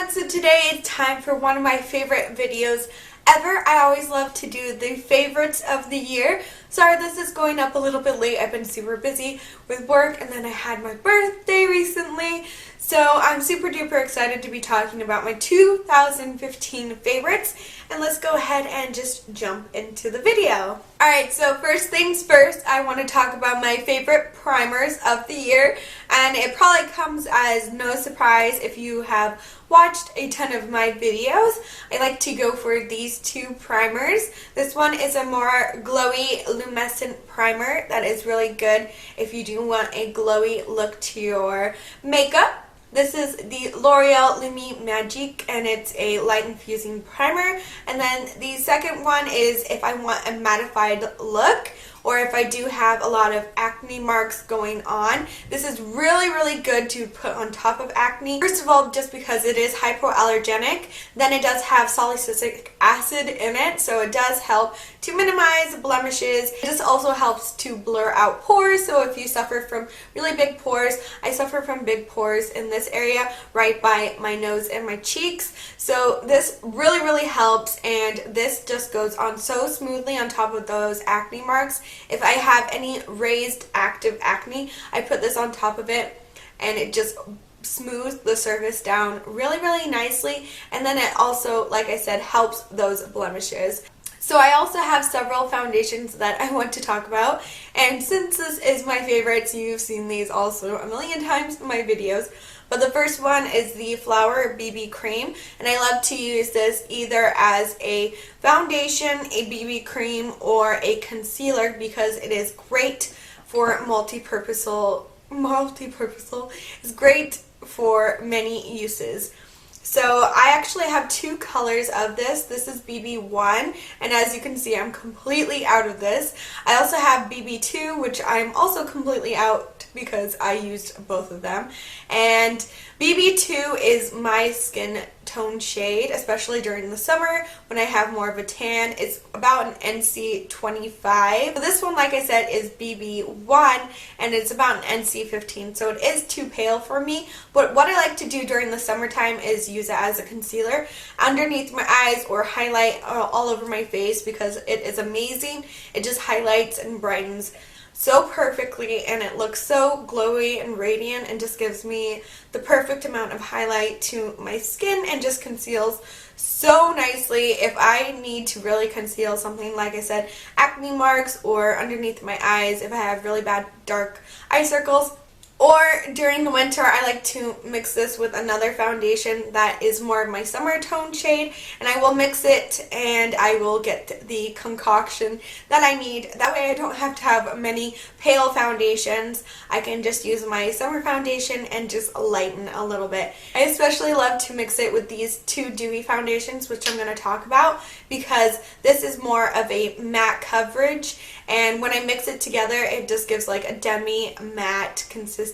everyone, so today it's time for one of my favorite videos ever. I always love to do the favorites of the year. Sorry this is going up a little bit late. I've been super busy with work and then I had my birthday recently. So I'm super duper excited to be talking about my 2015 favorites, and let's go ahead and just jump into the video. Alright, so first things first, I want to talk about my favorite primers of the year, and it probably comes as no surprise if you have watched a ton of my videos. I like to go for these two primers. This one is a more glowy luminescent primer that is really good if you do want a glowy look to your makeup. This is the L'Oreal Lumi Magique, and it's a light infusing primer. And then the second one is if I want a mattified look, or if I do have a lot of acne marks going on. This is really good to put on top of acne. First of all, just because it is hypoallergenic, then it does have salicylic acid in it, so it does help to minimize blemishes. This also helps to blur out pores, so if you suffer from really big pores, I suffer from big pores in this area right by my nose and my cheeks. So this really helps, and this just goes on so smoothly on top of those acne marks. If I have any raised active acne, I put this on top of it and it just smooths the surface down really nicely, and then it also, like I said, helps those blemishes. So I also have several foundations that I want to talk about, and since this is my favorites, you've seen these also a million times in my videos. But the first one is the Flower BB Cream, and I love to use this either as a foundation, a BB cream, or a concealer because it is great for multi-purposeful. It's great for many uses. So I actually have two colors of this. This is BB1, and as you can see, I'm completely out of this. I also have BB2, which I'm also completely out because I used both of them. And BB2 is my skin tone shade, especially during the summer when I have more of a tan. It's about an NC 25. So this one, like I said, is BB1, and it's about an NC 15, so it is too pale for me. But what I like to do during the summertime is use it as a concealer underneath my eyes or highlight all over my face because it is amazing. It just highlights and brightens so perfectly, and it looks so glowy and radiant and just gives me the perfect amount of highlight to my skin and just conceals so nicely. If I need to really conceal something, like I said, acne marks, or underneath my eyes if I have really bad dark eye circles, or during the winter, I like to mix this with another foundation that is more of my summer tone shade, and I will mix it and I will get the concoction that I need. That way I don't have to have many pale foundations. I can just use my summer foundation and just lighten a little bit. I especially love to mix it with these two dewy foundations, which I'm going to talk about, because this is more of a matte coverage, and when I mix it together, it just gives like a demi matte consistency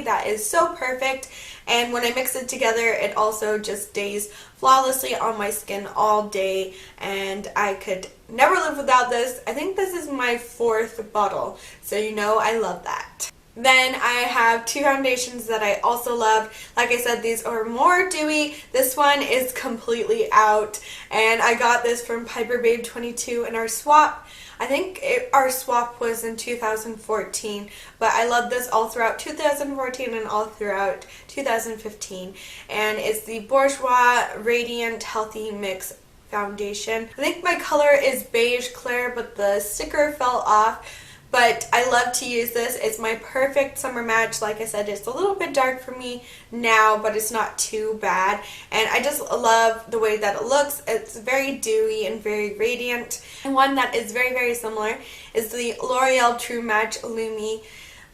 that is so perfect. And when I mix it together, it also just stays flawlessly on my skin all day, and I could never live without this. I think this is my fourth bottle, so you know I love that. Then I have two foundations that I also love. Like I said, these are more dewy. This one is completely out, and I got this from Piper Babe 22 in our swap. I think our swap was in 2014, but I love this all throughout 2014 and all throughout 2015. And it's the Bourgeois Radiant Healthy Mix Foundation. I think my color is beige clear, but the sticker fell off. But I love to use this. It's my perfect summer match. Like I said, it's a little bit dark for me now, but it's not too bad. And I just love the way that it looks. It's very dewy and very radiant. And one that is very similar is the L'Oreal True Match Lumi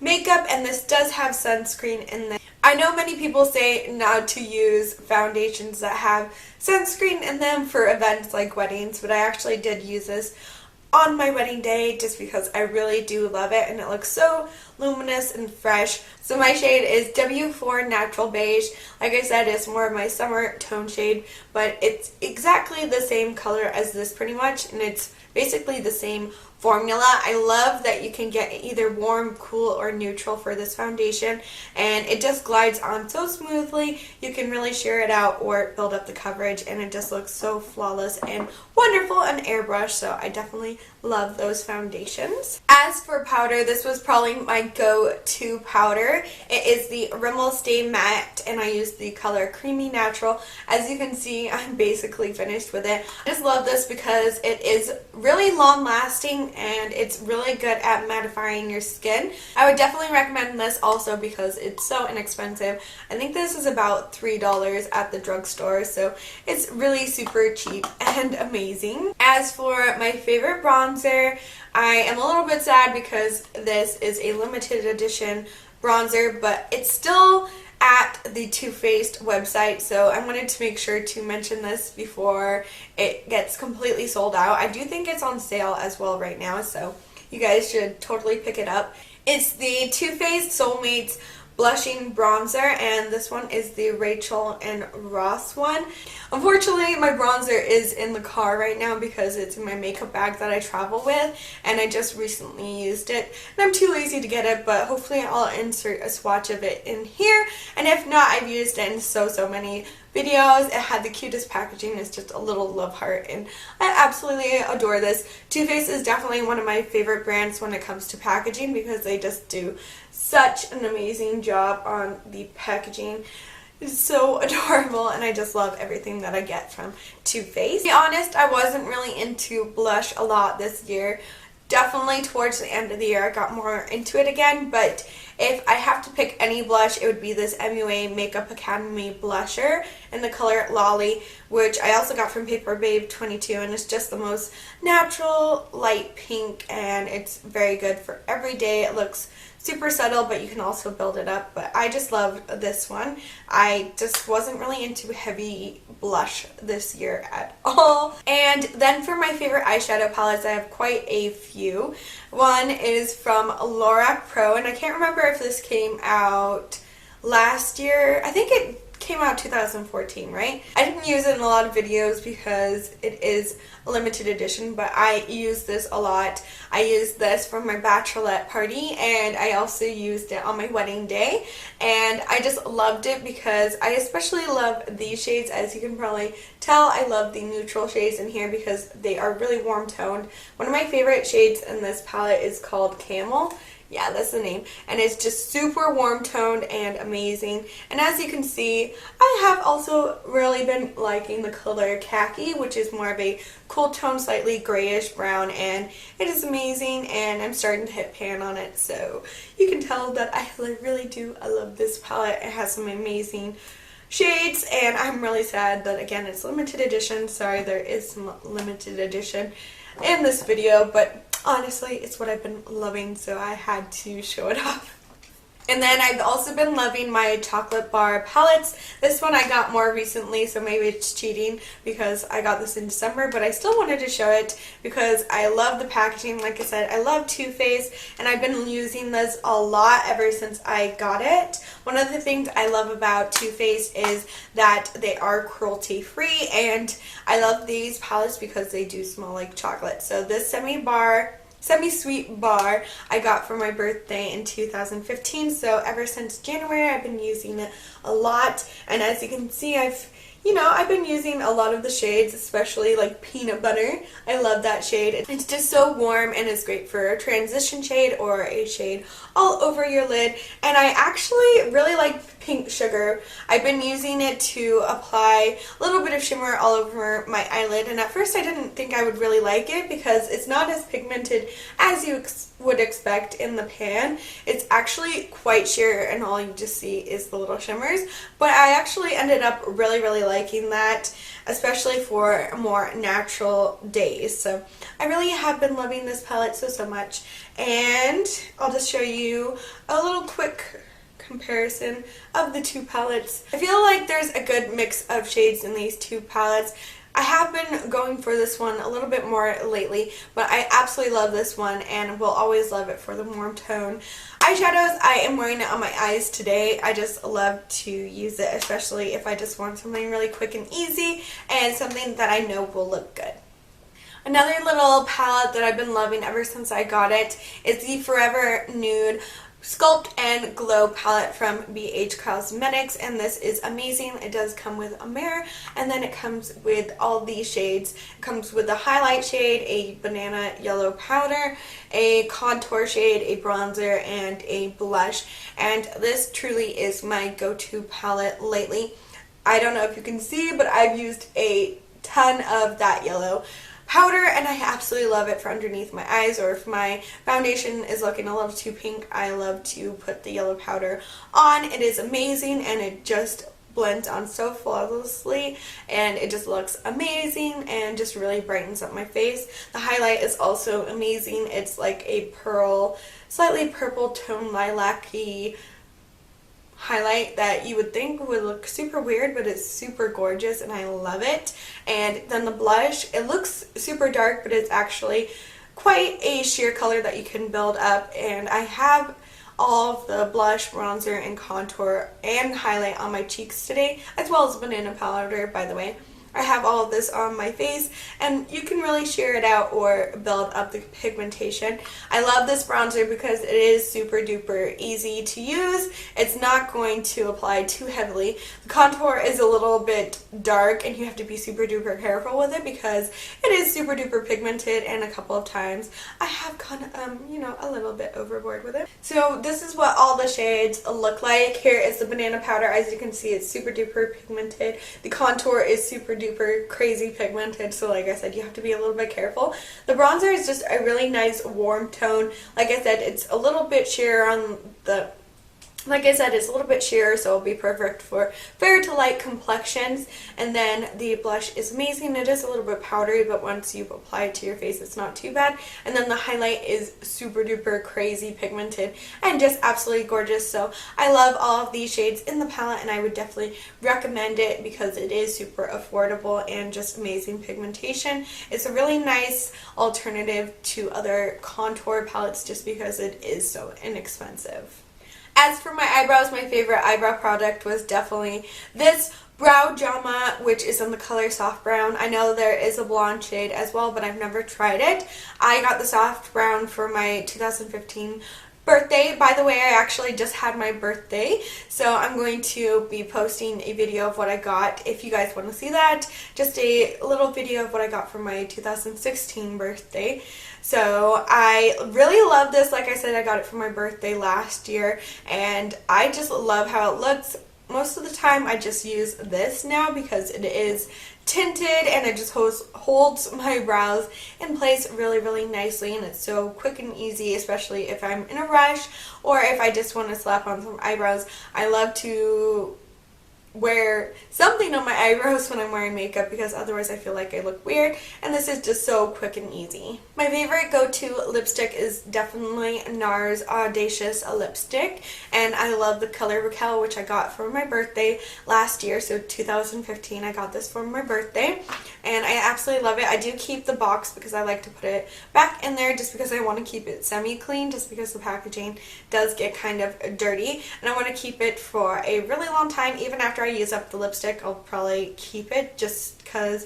Makeup, and this does have sunscreen in there. I know many people say not to use foundations that have sunscreen in them for events like weddings, but I actually did use this on my wedding day just because I really do love it, and it looks so luminous and fresh. So my shade is W4 Natural Beige. Like I said, it's more of my summer tone shade, but it's exactly the same color as this pretty much, and it's basically the same formula. I love that you can get either warm, cool, or neutral for this foundation, and it just glides on so smoothly. You can really sheer it out or build up the coverage, and it just looks so flawless and wonderful and airbrush, so I definitely love those foundations. As for powder, this was probably my go-to powder. It is the Rimmel Stay Matte, and I use the color Creamy Natural. As you can see, I'm basically finished with it. I just love this because it is really long-lasting and it's really good at mattifying your skin. I would definitely recommend this also because it's so inexpensive. I think this is about $3 at the drugstore, so it's really super cheap and amazing. As for my favorite bronzer, I am a little bit sad because this is a limited edition bronzer, but it's still at the Too Faced website, so I wanted to make sure to mention this before it gets completely sold out. I do think it's on sale as well right now, so you guys should totally pick it up. It's the Too Faced Soulmates Blushing Bronzer, and this one is the Rachel and Ross one. Unfortunately, my bronzer is in the car right now because it's in my makeup bag that I travel with, and I just recently used it, and I'm too lazy to get it, but hopefully I'll insert a swatch of it in here, and if not, I've used it in so many videos. It had the cutest packaging. It's just a little love heart, and I absolutely adore this. Too Faced is definitely one of my favorite brands when it comes to packaging because they just do such an amazing job on the packaging. It's so adorable, and I just love everything that I get from Too Faced. To be honest, I wasn't really into blush a lot this year. Definitely towards the end of the year I got more into it again, but if I have to pick any blush, it would be this MUA Makeup Academy blusher in the color Lolly, which I also got from Paper Babe 22, and it's just the most natural light pink, and it's very good for every day. It looks super subtle, but you can also build it up, but I just love this one. I just wasn't really into heavy blush this year at all. And then for my favorite eyeshadow palettes, I have quite a few. One is from Lorac Pro, and I can't remember if this came out last year. I think it came out 2014, right? I didn't use it in a lot of videos because it is a limited edition, but I use this a lot. I used this for my bachelorette party, and I also used it on my wedding day, and I just loved it because I especially love these shades. As you can probably tell, I love the neutral shades in here because they are really warm toned. One of my favorite shades in this palette is called Camel. Yeah, that's the name, and it's just super warm toned and amazing. And as you can see, I have also really been liking the color Khaki, which is more of a cool tone, slightly grayish brown, and it is amazing, and I'm starting to hit pan on it, so you can tell that I really do. I love this palette. It has some amazing shades, and I'm really sad that, again, it's limited edition. Sorry, there is some limited edition in this video, but honestly, it's what I've been loving, so I had to show it off. And then I've also been loving my chocolate bar palettes. This one I got more recently, so maybe it's cheating because I got this in December, but I still wanted to show it because I love the packaging. Like I said, I love Too Faced, and I've been using this a lot ever since I got it. One of the things I love about Too Faced is that they are cruelty-free, and I love these palettes because they do smell like chocolate. So this semi-sweet bar I got for my birthday in 2015, so ever since January I've been using it a lot, and as you can see, I've been using a lot of the shades, especially like Peanut Butter. I love that shade. It's just so warm, and it's great for a transition shade or a shade all over your lid. And I actually really like Pink Sugar. I've been using it to apply a little bit of shimmer all over my eyelid, and at first I didn't think I would really like it because it's not as pigmented as you would expect in the pan. It's actually quite sheer, and all you just see is the little shimmers, but I actually ended up really liking that, especially for more natural days. So I really have been loving this palette so much, and I'll just show you a little quick comparison of the two palettes. I feel like there's a good mix of shades in these two palettes. I have been going for this one a little bit more lately, but I absolutely love this one and will always love it for the warm tone. Eyeshadows, I am wearing it on my eyes today. I just love to use it, especially if I just want something really quick and easy and something that I know will look good. Another little palette that I've been loving ever since I got it is the Forever Nude Sculpt and Glow palette from BH Cosmetics, and this is amazing. It does come with a mirror, and then it comes with all these shades. It comes with a highlight shade, a banana yellow powder, a contour shade, a bronzer, and a blush, and this truly is my go-to palette lately. I don't know if you can see, but I've used a ton of that yellow powder, and I absolutely love it for underneath my eyes, or if my foundation is looking a little too pink, I love to put the yellow powder on. It is amazing, and it just blends on so flawlessly, and it just looks amazing and just really brightens up my face. The highlight is also amazing. It's like a pearl, slightly purple tone lilac-y highlight that you would think would look super weird, but it's super gorgeous and I love it. And then the blush, it looks super dark, but it's actually quite a sheer color that you can build up, and I have all of the blush, bronzer, and contour and highlight on my cheeks today, as well as banana powder, by the way. I have all of this on my face, and you can really sheer it out or build up the pigmentation. I love this bronzer because it is super duper easy to use. It's not going to apply too heavily. The contour is a little bit dark, and you have to be super duper careful with it because it is super duper pigmented, and a couple of times I have gone, a little bit overboard with it. So this is what all the shades look like. Here is the banana powder. As you can see, it's super duper pigmented. The contour is super duper crazy pigmented, so like I said, you have to be a little bit careful. The bronzer is just a really nice warm tone. Like I said, it's a little bit sheer on the it's a little bit sheer, so it'll be perfect for fair to light complexions. And then the blush is amazing. It is a little bit powdery, but once you apply it to your face, it's not too bad. And then the highlight is super duper crazy pigmented and just absolutely gorgeous. So I love all of these shades in the palette, and I would definitely recommend it because it is super affordable and just amazing pigmentation. It's a really nice alternative to other contour palettes just because it is so inexpensive. As for my eyebrows, my favorite eyebrow product was definitely this Brow Jama, which is in the color Soft Brown. I know there is a blonde shade as well, but I've never tried it. I got the Soft Brown for my 2015 birthday. By the way, I actually just had my birthday, so I'm going to be posting a video of what I got if you guys want to see that. Just a little video of what I got for my 2016 birthday. So I really love this. Like I said, I got it for my birthday last year, and I just love how it looks. Most of the time I just use this now because it is tinted and it just holds my brows in place really, really nicely, and it's so quick and easy, especially if I'm in a rush or if I just want to slap on some eyebrows. I love to wear something on my eyebrows when I'm wearing makeup because otherwise I feel like I look weird, and this is just so quick and easy. My favorite go-to lipstick is definitely Nars Audacious lipstick, and I love the color Raquel, which I got for my birthday last year, so 2015 I got this for my birthday, and I absolutely love it. I do keep the box because I like to put it back in there just because I want to keep it semi-clean, just because the packaging does get kind of dirty, and I want to keep it for a really long time. Even after I use up the lipstick, I'll probably keep it just because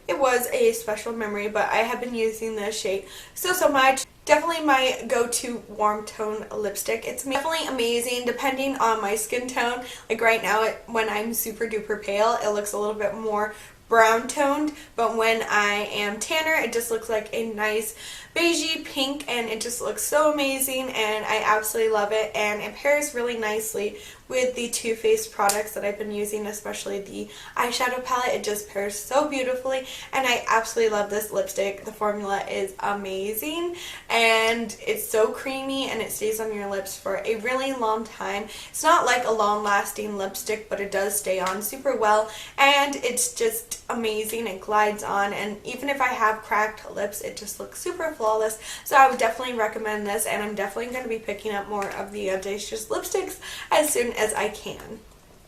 it was a special memory, but I have been using this shade so much. Definitely my go-to warm tone lipstick. It's definitely amazing depending on my skin tone. Like right now, when I'm super duper pale, it looks a little bit more brown toned, but when I am tanner, it just looks like a nice beigey pink, and it just looks so amazing, and I absolutely love it, and it pairs really nicely with the Too Faced products that I've been using, especially the eyeshadow palette. It just pairs so beautifully, and I absolutely love this lipstick. The formula is amazing, and it's so creamy, and it stays on your lips for a really long time. It's not like a long-lasting lipstick, but it does stay on super well, and it's just amazing. It glides on, and even if I have cracked lips, it just looks super flawless. So I would definitely recommend this, and I'm definitely going to be picking up more of the Audacious lipsticks as soon as I can.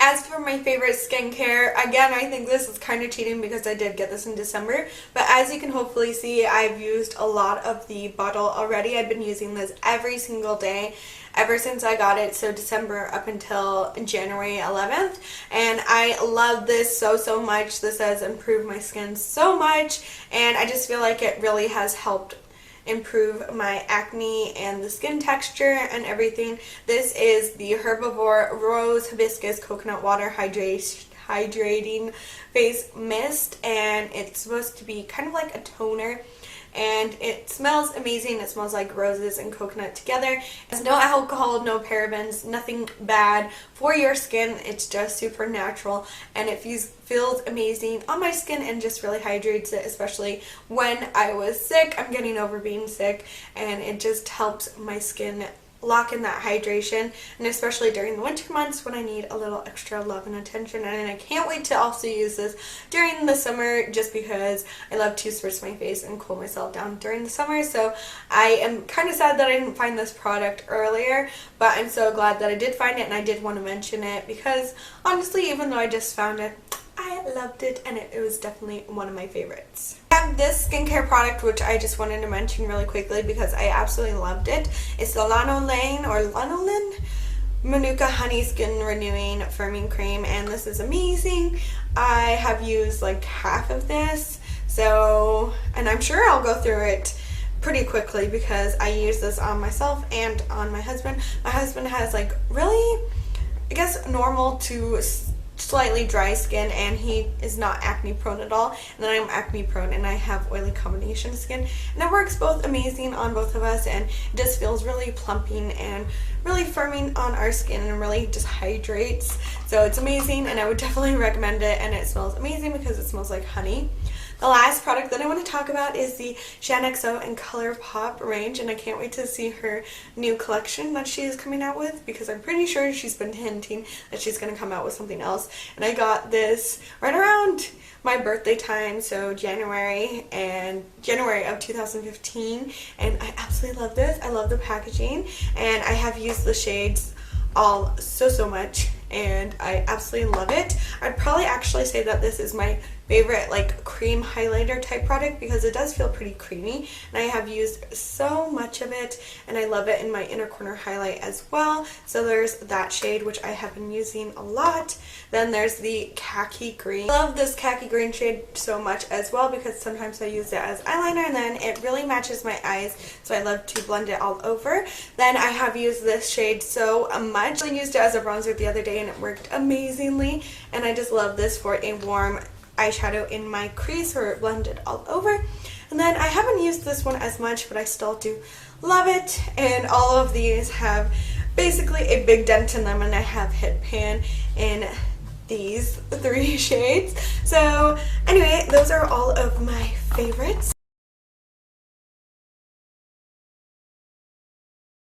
As for my favorite skincare, again, I think this is kind of cheating because I did get this in December, but as you can hopefully see, I've used a lot of the bottle already. I've been using this every single day ever since I got it, so December up until January 11th, and I love this so much. This has improved my skin so much, and I just feel like it really has helped improve my acne and the skin texture and everything. This is the Herbivore Rose Hibiscus Coconut Water Hydrating Face Mist, and it's supposed to be kind of like a toner, and it smells amazing. It smells like roses and coconut together. It's no alcohol, no parabens, nothing bad for your skin. It's just super natural, and it feels amazing on my skin and just really hydrates it, especially when I was sick. I'm getting over being sick, and it just helps my skin lock in that hydration, and especially during the winter months when I need a little extra love and attention. And I can't wait to also use this during the summer, just because I love to spritz my face and cool myself down during the summer. So I am kind of sad that I didn't find this product earlier, but I'm so glad that I did find it, and I did want to mention it because honestly, even though I just found it, I loved it, and it was definitely one of my favorites. I have this skincare product which I just wanted to mention really quickly because I absolutely loved it. It's the Lanolin Manuka Honey Skin Renewing Firming Cream, and this is amazing. I have used like half of this, so, and I'm sure I'll go through it pretty quickly because I use this on myself and on my husband. My husband has like really, I guess, normal to slightly dry skin, and he is not acne prone at all, and then I'm acne prone and I have oily combination skin, and it works both amazing on both of us, and it just feels really plumping and really firming on our skin and really just hydrates. So it's amazing, and I would definitely recommend it, and it smells amazing because it smells like honey. The last product that I want to talk about is the ShanXO and ColourPop range, and I can't wait to see her new collection that she is coming out with because I'm pretty sure she's been hinting that she's going to come out with something else. And I got this right around my birthday time, so January of 2015, and I absolutely love this. I love the packaging, and I have used the shades all so much, and I absolutely love it. I'd probably actually say that this is my favorite like cream highlighter type product because it does feel pretty creamy, and I have used so much of it, and I love it in my inner corner highlight as well. So there's that shade which I have been using a lot. Then there's the Khaki Green. I love this Khaki Green shade so much as well because sometimes I use it as eyeliner, and then it really matches my eyes, so I love to blend it all over. Then I have used this shade so much. I used it as a bronzer the other day and it worked amazingly, and I just love this for a warm eyeshadow in my crease or blended all over. And then I haven't used this one as much, but I still do love it, and all of these have basically a big dent in them, and I have hit pan in these 3 shades. So anyway, those are all of my favorites.